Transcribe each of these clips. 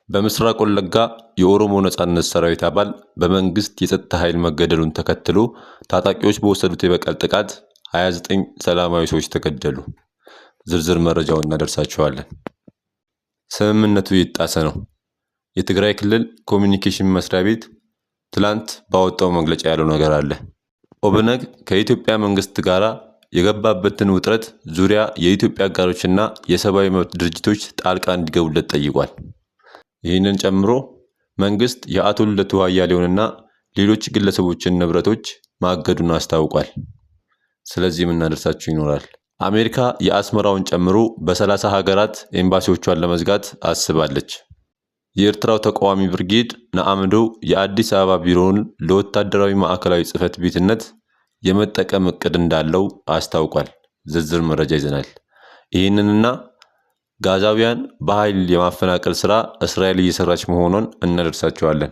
በምስራቅ ወለጋ የኦሮሞ ነጻነት ሰራዊት አባል በመንግስት የጸጥታ ኃይል መገደሉን ተከትሎ ታጣቂዎች በወሰዱት የበቀል ጥቃት 29 ሰላማዊ ሰዎች ተገደሉ። ዝርዝር መረጃውን እናደርሳችኋለን። ስምምነቱ እየተጣሰ ነው። የትግራይ ክልል ኮሚኒኬሽን መስሪያ ቤት ትላንት ባወጣው መግለጫ ያለው ነገር አለ። ኦብነግ ከኢትዮጵያ መንግስት ጋር የገባበትን ውጥረት ዙሪያ የኢትዮጵያ አጋሮችና የሰብአዊ መብት ድርጅቶች ጣልቃ እንዲገቡለት ጠይቋል። ይህንን ጨምሮ መንግስት የአቶ ልደቱ አያሌውንና ሌሎች ግለሰቦችን ንብረቶች ማገዱን አስታውቋል። ስለዚህ የምናደርሳችሁ ይኖራል። አሜሪካ የአስመራውን ጨምሮ በ30 ሀገራት ኤምባሲዎቿን ለመዝጋት አስባለች። የኤርትራው ተቃዋሚ ብርጌድ ነአምዶ የአዲስ አበባ ቢሮውን ለወታደራዊ ማዕከላዊ ጽህፈት ቤትነት የመጠቀም እቅድ እንዳለው አስታውቋል። ዝርዝር መረጃ ይዘናል። ይህንንና ጋዛውያን በኃይል የማፈናቀል ስራ እስራኤል እየሰራች መሆኑን እናደርሳችኋለን።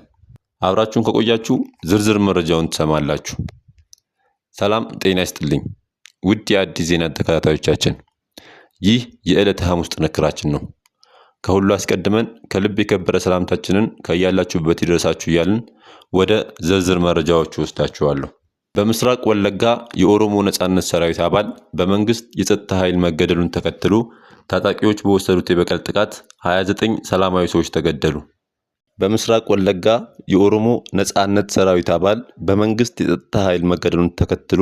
አብራችሁን ከቆያችሁ ዝርዝር መረጃውን ትሰማላችሁ። ሰላም ጤና ይስጥልኝ ውድ የአዲስ ዜና ተከታታዮቻችን፣ ይህ የዕለተ ሐሙስ ጥንክራችን ነው። ከሁሉ አስቀድመን ከልብ የከበረ ሰላምታችንን ከያላችሁበት ይድረሳችሁ እያልን ወደ ዝርዝር መረጃዎቹ ወስዳችኋለሁ። በምስራቅ ወለጋ የኦሮሞ ነጻነት ሰራዊት አባል በመንግስት የጸጥታ ኃይል መገደሉን ተከትሎ ታጣቂዎች በወሰዱት የበቀል ጥቃት 29 ሰላማዊ ሰዎች ተገደሉ። በምስራቅ ወለጋ የኦሮሞ ነጻነት ሰራዊት አባል በመንግስት የጸጥታ ኃይል መገደሉን ተከትሎ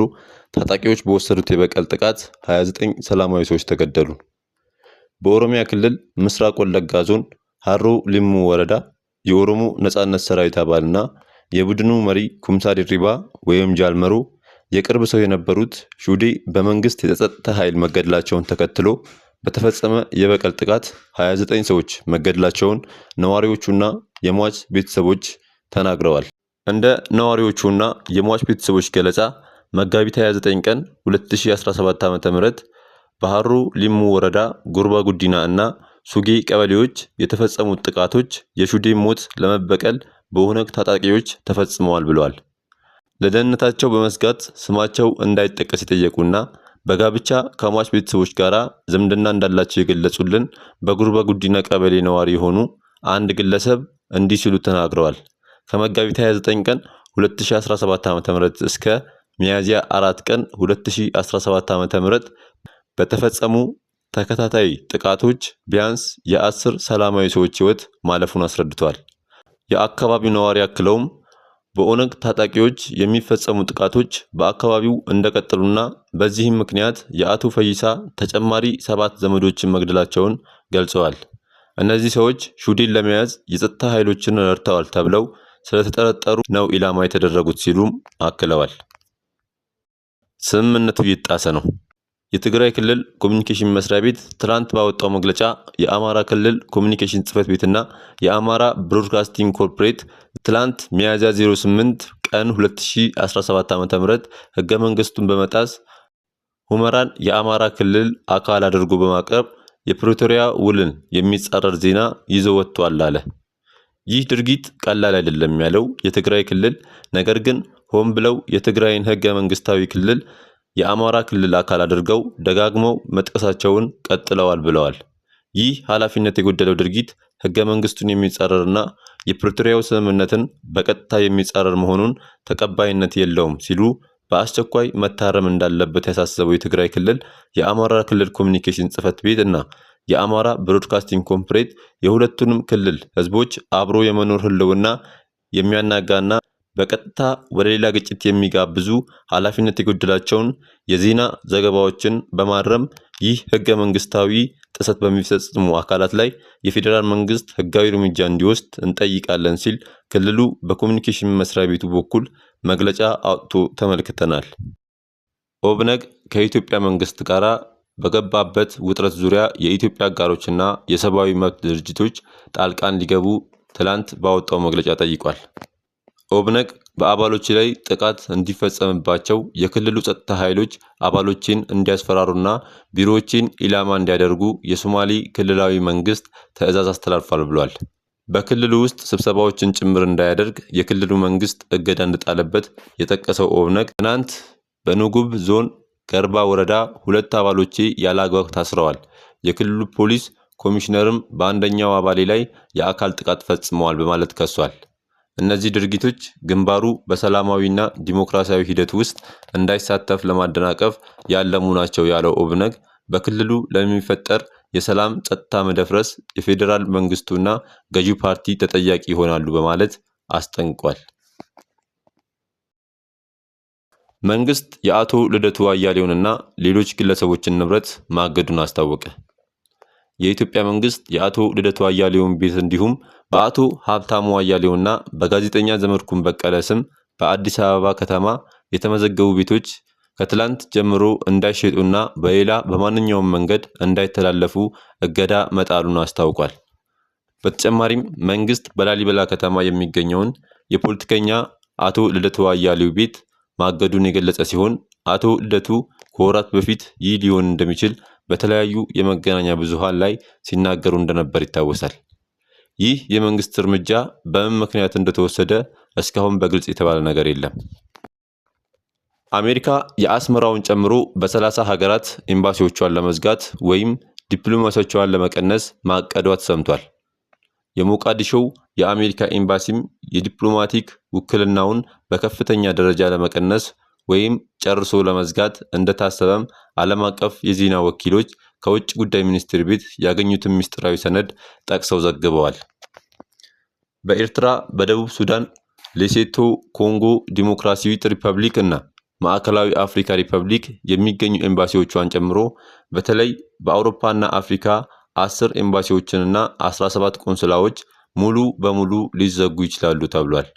ታጣቂዎች በወሰዱት የበቀል ጥቃት 29 ሰላማዊ ሰዎች ተገደሉ። በኦሮሚያ ክልል ምስራቅ ወለጋ ዞን ሀሮ ሊሙ ወረዳ የኦሮሞ ነጻነት ሰራዊት አባልና የቡድኑ መሪ ኩምሳ ድሪባ ወይም ጃልመሮ የቅርብ ሰው የነበሩት ሹዴ በመንግስት የጸጥታ ኃይል መገደላቸውን ተከትሎ በተፈጸመ የበቀል ጥቃት 29 ሰዎች መገደላቸውን ነዋሪዎቹና የሟች ቤተሰቦች ተናግረዋል። እንደ ነዋሪዎቹና የሟች ቤተሰቦች ገለጻ መጋቢት 29 ቀን 2017 ዓ.ም በሀሮ ሊሙ ወረዳ ጉርባ ጉዲና እና ሱጌ ቀበሌዎች የተፈጸሙት ጥቃቶች የሹዴ ሞት ለመበቀል በኦነግ ታጣቂዎች ተፈጽመዋል ብለዋል። ለደህንነታቸው በመስጋት ስማቸው እንዳይጠቀስ የጠየቁና በጋብቻ ከሟች ቤተሰቦች ጋር ዝምድና እንዳላቸው የገለጹልን በጉርባ ጉዲና ቀበሌ ነዋሪ የሆኑ አንድ ግለሰብ እንዲህ ሲሉ ተናግረዋል። ከመጋቢት 29 ቀን 2017 ዓ.ም እስከ ሚያዝያ 4 ቀን 2017 ዓ.ም በተፈጸሙ ተከታታይ ጥቃቶች ቢያንስ የ10 ሰላማዊ ሰዎች ሕይወት ማለፉን አስረድተዋል። የአካባቢው ነዋሪ አክለውም በኦነግ ታጣቂዎች የሚፈጸሙ ጥቃቶች በአካባቢው እንደቀጠሉና በዚህም ምክንያት የአቶ ፈይሳ ተጨማሪ 7 ዘመዶችን መግደላቸውን ገልጸዋል። እነዚህ ሰዎች ሹዴን ለመያዝ የጸጥታ ኃይሎችን ረድተዋል ተብለው ስለተጠረጠሩ ነው ኢላማ የተደረጉት ሲሉም አክለዋል። ስምምነቱ እየተጣሰ ነው። የትግራይ ክልል ኮሚኒኬሽን መስሪያ ቤት ትላንት ባወጣው መግለጫ የአማራ ክልል ኮሚኒኬሽን ጽህፈት ቤትና የአማራ ብሮድካስቲንግ ኮርፖሬት ትላንት ሚያዝያ 08 ቀን 2017 ዓ.ም ህገ መንግስቱን በመጣስ ሁመራን የአማራ ክልል አካል አድርጎ በማቅረብ የፕሪቶሪያ ውልን የሚጻረር ዜና ይዞ ወጥቷል አለ። ይህ ድርጊት ቀላል አይደለም ያለው የትግራይ ክልል ነገር ግን ሆን ብለው የትግራይን ህገ መንግስታዊ ክልል የአማራ ክልል አካል አድርገው ደጋግመው መጥቀሳቸውን ቀጥለዋል ብለዋል። ይህ ኃላፊነት የጎደለው ድርጊት ህገ መንግስቱን የሚጻረርና የፕሪቶሪያው ስምምነትን በቀጥታ የሚጻረር መሆኑን ተቀባይነት የለውም ሲሉ በአስቸኳይ መታረም እንዳለበት ያሳሰበው የትግራይ ክልል የአማራ ክልል ኮሚኒኬሽን ጽህፈት ቤት እና የአማራ ብሮድካስቲንግ ኮርፖሬት የሁለቱንም ክልል ህዝቦች አብሮ የመኖር ህልውና የሚያናጋና በቀጥታ ወደ ሌላ ግጭት የሚጋብዙ ኃላፊነት የጎደላቸውን የዜና ዘገባዎችን በማረም ይህ ህገ መንግስታዊ ጥሰት በሚፈጽሙ አካላት ላይ የፌዴራል መንግስት ህጋዊ እርምጃ እንዲወስድ እንጠይቃለን ሲል ክልሉ በኮሚኒኬሽን መስሪያ ቤቱ በኩል መግለጫ አውጥቶ ተመልክተናል። ኦብነግ ከኢትዮጵያ መንግስት ጋር በገባበት ውጥረት ዙሪያ የኢትዮጵያ አጋሮችና የሰብአዊ መብት ድርጅቶች ጣልቃ እንዲገቡ ትላንት ባወጣው መግለጫ ጠይቋል። ኦብነግ በአባሎች ላይ ጥቃት እንዲፈጸምባቸው የክልሉ ጸጥታ ኃይሎች አባሎችን እንዲያስፈራሩና ቢሮዎችን ኢላማ እንዲያደርጉ የሶማሌ ክልላዊ መንግስት ትዕዛዝ አስተላልፏል ብሏል። በክልሉ ውስጥ ስብሰባዎችን ጭምር እንዳያደርግ የክልሉ መንግስት እገዳ እንደጣለበት የጠቀሰው ኦብነግ ትናንት በኑጉብ ዞን ገርባ ወረዳ 2 አባሎቼ ያለ አግባብ ታስረዋል፣ የክልሉ ፖሊስ ኮሚሽነርም በአንደኛው አባሌ ላይ የአካል ጥቃት ፈጽመዋል በማለት ከሷል። እነዚህ ድርጊቶች ግንባሩ በሰላማዊና ዲሞክራሲያዊ ሂደት ውስጥ እንዳይሳተፍ ለማደናቀፍ ያለሙ ናቸው ያለው ኦብነግ በክልሉ ለሚፈጠር የሰላም ጸጥታ መደፍረስ የፌዴራል መንግስቱና ገዢው ፓርቲ ተጠያቂ ይሆናሉ በማለት አስጠንቅቋል። መንግስት የአቶ ልደቱ አያሌውንና ሌሎች ግለሰቦችን ንብረት ማገዱን አስታወቀ። የኢትዮጵያ መንግስት የአቶ ልደቱ አያሌውን ቤት እንዲሁም በአቶ ሀብታሙ አያሌውና በጋዜጠኛ ዘመድኩን በቀለ ስም በአዲስ አበባ ከተማ የተመዘገቡ ቤቶች ከትላንት ጀምሮ እንዳይሸጡና በሌላ በማንኛውም መንገድ እንዳይተላለፉ እገዳ መጣሉን አስታውቋል። በተጨማሪም መንግስት በላሊበላ ከተማ የሚገኘውን የፖለቲከኛ አቶ ልደቱ አያሌው ቤት ማገዱን የገለጸ ሲሆን አቶ ልደቱ ከወራት በፊት ይህ ሊሆን እንደሚችል በተለያዩ የመገናኛ ብዙሃን ላይ ሲናገሩ እንደነበር ይታወሳል። ይህ የመንግስት እርምጃ በምን ምክንያት እንደተወሰደ እስካሁን በግልጽ የተባለ ነገር የለም። አሜሪካ የአስመራውን ጨምሮ በ30 ሀገራት ኤምባሲዎቿን ለመዝጋት ወይም ዲፕሎማሲዎቿን ለመቀነስ ማቀዷ ተሰምቷል። የሞቃዲሾው የአሜሪካ ኤምባሲም የዲፕሎማቲክ ውክልናውን በከፍተኛ ደረጃ ለመቀነስ ወይም ጨርሶ ለመዝጋት እንደታሰበም ዓለም አቀፍ የዜና ወኪሎች ከውጭ ጉዳይ ሚኒስቴር ቤት ያገኙትን ምስጢራዊ ሰነድ ጠቅሰው ዘግበዋል። በኤርትራ፣ በደቡብ ሱዳን፣ ሌሴቶ፣ ኮንጎ ዲሞክራሲያዊት ሪፐብሊክ እና ማዕከላዊ አፍሪካ ሪፐብሊክ የሚገኙ ኤምባሲዎቿን ጨምሮ በተለይ በአውሮፓና አፍሪካ 10 ኤምባሲዎችንና 17 ቆንስላዎች ሙሉ በሙሉ ሊዘጉ ይችላሉ ተብሏል።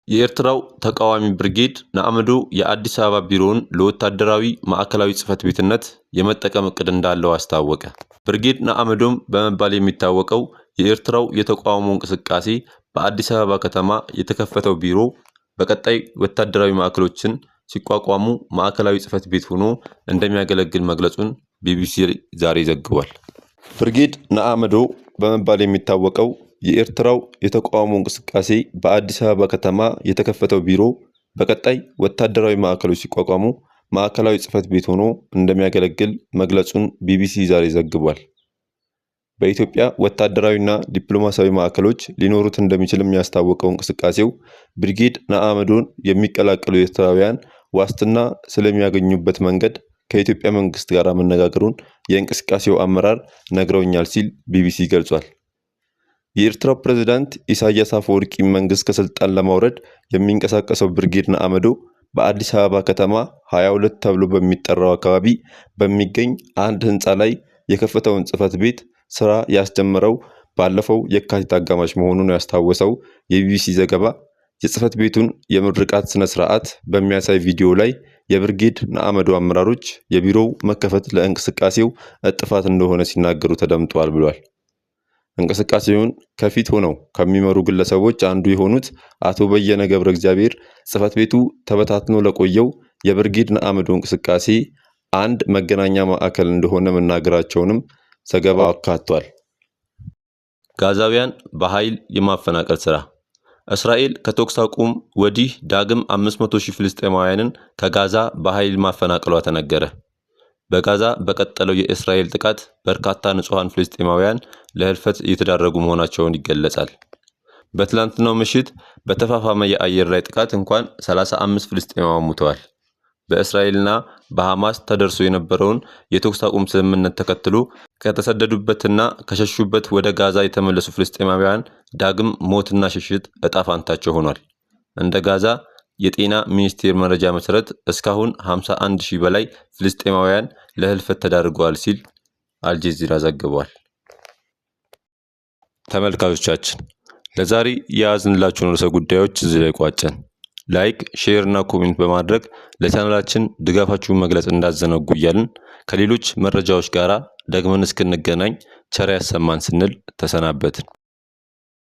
የኤርትራው ተቃዋሚ ብርጌድ ንሓመዶ የአዲስ አበባ ቢሮውን ለወታደራዊ ማዕከላዊ ጽሕፈት ቤትነት የመጠቀም እቅድ እንዳለው አስታወቀ። ብርጌድ ንሓመዶም በመባል የሚታወቀው የኤርትራው የተቃውሞ እንቅስቃሴ በአዲስ አበባ ከተማ የተከፈተው ቢሮ በቀጣይ ወታደራዊ ማዕከሎችን ሲቋቋሙ ማዕከላዊ ጽሕፈት ቤት ሆኖ እንደሚያገለግል መግለጹን ቢቢሲ ዛሬ ዘግቧል። ብርጌድ ንሓመዶ በመባል የሚታወቀው የኤርትራው የተቃውሞ እንቅስቃሴ በአዲስ አበባ ከተማ የተከፈተው ቢሮ በቀጣይ ወታደራዊ ማዕከሎች ሲቋቋሙ ማዕከላዊ ጽሕፈት ቤት ሆኖ እንደሚያገለግል መግለጹን ቢቢሲ ዛሬ ዘግቧል። በኢትዮጵያ ወታደራዊና ዲፕሎማሲያዊ ማዕከሎች ሊኖሩት እንደሚችልም ያስታወቀው እንቅስቃሴው ብርጌድ ንሓመዶን የሚቀላቀሉ ኤርትራውያን ዋስትና ስለሚያገኙበት መንገድ ከኢትዮጵያ መንግስት ጋር መነጋገሩን የእንቅስቃሴው አመራር ነግረውኛል ሲል ቢቢሲ ገልጿል። የኤርትራው ፕሬዝዳንት ኢሳያስ አፈወርቂ መንግስት ከስልጣን ለማውረድ የሚንቀሳቀሰው ብርጌድ ንሓመዶ በአዲስ አበባ ከተማ 22 ተብሎ በሚጠራው አካባቢ በሚገኝ አንድ ህንፃ ላይ የከፈተውን ጽሕፈት ቤት ስራ ያስጀመረው ባለፈው የካቲት አጋማሽ መሆኑን ያስታወሰው የቢቢሲ ዘገባ የጽሕፈት ቤቱን የምርቃት ስነ ስርዓት በሚያሳይ ቪዲዮ ላይ የብርጌድ ንሓመዶ አመራሮች የቢሮው መከፈት ለእንቅስቃሴው እጥፋት እንደሆነ ሲናገሩ ተደምጧል ብሏል። እንቅስቃሴውን ከፊት ሆነው ከሚመሩ ግለሰቦች አንዱ የሆኑት አቶ በየነ ገብረ እግዚአብሔር ጽሕፈት ቤቱ ተበታትኖ ለቆየው የብርጌድ ንሓመዶ እንቅስቃሴ አንድ መገናኛ ማዕከል እንደሆነ መናገራቸውንም ዘገባው አካቷል። ጋዛውያን በኃይል የማፈናቀል ሥራ። እስራኤል ከተኩስ አቁም ወዲህ ዳግም 500,000 ፍልስጤማውያንን ከጋዛ በኃይል ማፈናቀሏ ተነገረ። በጋዛ በቀጠለው የእስራኤል ጥቃት በርካታ ንጹሃን ፍልስጤማውያን ለህልፈት እየተዳረጉ መሆናቸውን ይገለጻል። በትላንትናው ምሽት በተፋፋመ የአየር ላይ ጥቃት እንኳን 35 ፍልስጤማውያን ሞተዋል። በእስራኤልና በሐማስ ተደርሶ የነበረውን የተኩስ አቁም ስምምነት ተከትሎ ከተሰደዱበትና ከሸሹበት ወደ ጋዛ የተመለሱ ፍልስጤማውያን ዳግም ሞትና ሽሽት ዕጣ ፈንታቸው ሆኗል። እንደ ጋዛ የጤና ሚኒስቴር መረጃ መሰረት እስካሁን 51,000 በላይ ፍልስጤማውያን ለህልፈት ተዳርገዋል ሲል አልጀዚራ ዘግቧል። ተመልካቾቻችን ለዛሬ የያዝንላችሁን ርዕሰ ጉዳዮች እዚህ ላይ ቋጨን። ላይክ፣ ሼር እና ኮሜንት በማድረግ ለቻናላችን ድጋፋችሁን መግለጽ እንዳዘነጉ እያልን ከሌሎች መረጃዎች ጋር ደግመን እስክንገናኝ ቸር ያሰማን ስንል ተሰናበትን።